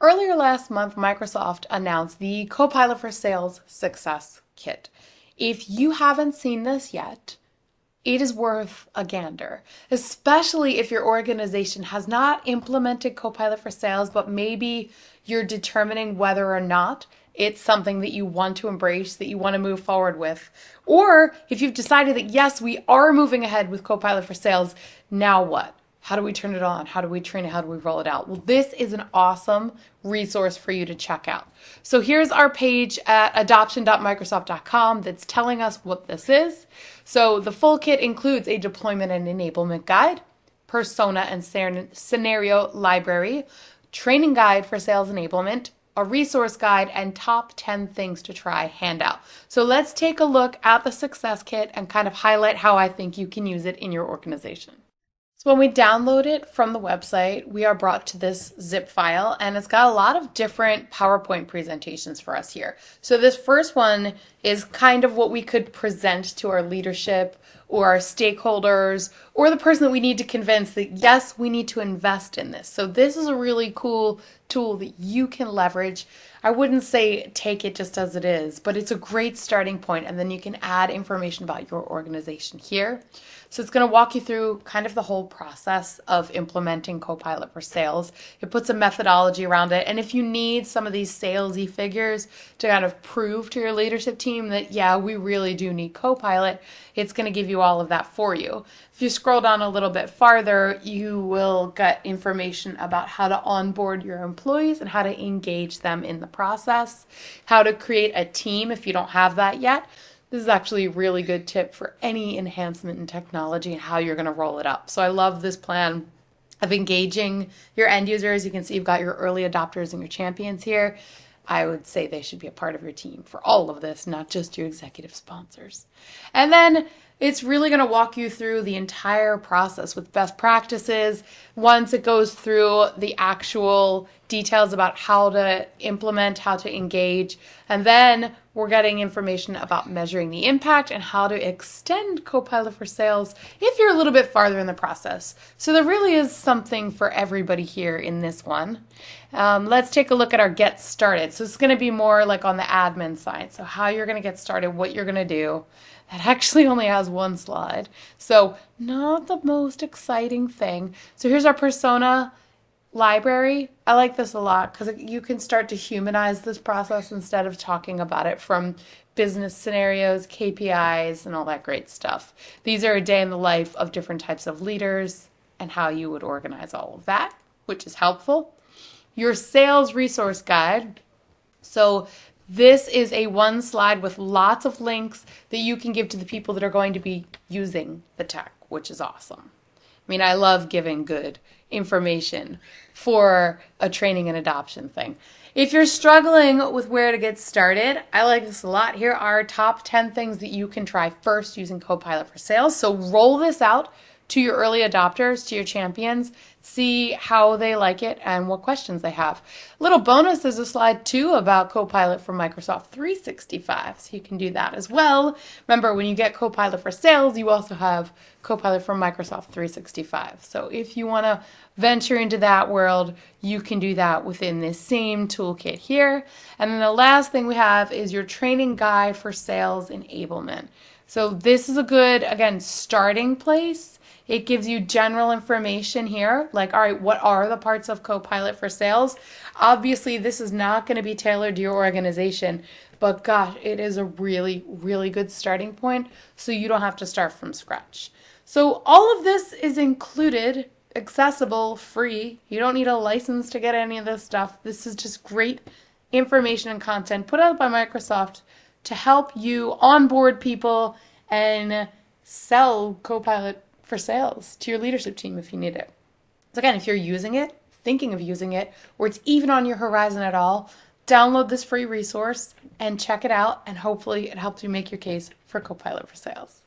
Earlier last month, Microsoft announced the Copilot for Sales Success Kit. If you haven't seen this yet, it is worth a gander, especially if your organization has not implemented Copilot for Sales, but maybe you're determining whether or not it's something that you want to embrace, that you want to move forward with. Or if you've decided that, yes, we are moving ahead with Copilot for Sales, now what? How do we turn it on? How do we train it? How do we roll it out? Well, this is an awesome resource for you to check out. So here's our page at adoption.microsoft.com that's telling us what this is. So the full kit includes a deployment and enablement guide, persona and scenario library, training guide for sales enablement, a resource guide, and top 10 things to try handout. So let's take a look at the success kit and kind of highlight how I think you can use it in your organization. So when we download it from the website, we are brought to this zip file, and it's got a lot of different PowerPoint presentations for us here. So this first one is kind of what we could present to our leadership or our stakeholders or the person that we need to convince that, yes, we need to invest in this. So this is a really cool tool that you can leverage. I wouldn't say take it just as it is, but it's a great starting point, and then you can add information about your organization here. So it's going to walk you through kind of the whole process of implementing Copilot for Sales. It puts a methodology around it, and if you need some of these salesy figures to kind of prove to your leadership team that, yeah, we really do need Copilot, it's going to give you all of that for you. If you scroll down a little bit farther, you will get information about how to onboard your employees and how to engage them in the process, how to create a team if you don't have that yet. This is actually a really good tip for any enhancement in technology and how you're going to roll it up. So I love this plan of engaging your end users. You can see you've got your early adopters and your champions here. I would say they should be a part of your team for all of this, not just your executive sponsors. And then it's really going to walk you through the entire process with best practices. Once it goes through the actual details about how to implement, how to engage, and then we're getting information about measuring the impact and how to extend Copilot for Sales if you're a little bit farther in the process. So there really is something for everybody here in this one. Let's take a look at our get started. So it's going to be more like on the admin side. So how you're going to get started, what you're going to do. That actually only has one slide. So not the most exciting thing. So here's our persona library. I like this a lot because you can start to humanize this process instead of talking about it from business scenarios, KPIs, and all that great stuff. These are a day in the life of different types of leaders and how you would organize all of that, which is helpful. Your sales resource guide. So this is a one slide with lots of links that you can give to the people that are going to be using the tech, which is awesome. I mean, I love giving good information for a training and adoption thing. If you're struggling with where to get started, I like this a lot. Here are top 10 things that you can try first using Copilot for Sales. So roll this out to your early adopters, to your champions, see how they like it and what questions they have. A little bonus, there's a slide too about Copilot for Microsoft 365, so you can do that as well. Remember, when you get Copilot for Sales, you also have Copilot for Microsoft 365. So if you want to venture into that world, you can do that within this same toolkit here. And then the last thing we have is your training guide for sales enablement. So this is a good, again, starting place. It gives you general information here, like, all right, what are the parts of Copilot for Sales? Obviously, this is not going to be tailored to your organization, but gosh, it is a really, really good starting point, so you don't have to start from scratch. So all of this is included, accessible, free. You don't need a license to get any of this stuff. This is just great information and content put out by Microsoft to help you onboard people and sell Copilot for Sales to your leadership team if you need it. So again, if you're using it, thinking of using it, or it's even on your horizon at all, download this free resource and check it out, and hopefully it helps you make your case for Copilot for Sales.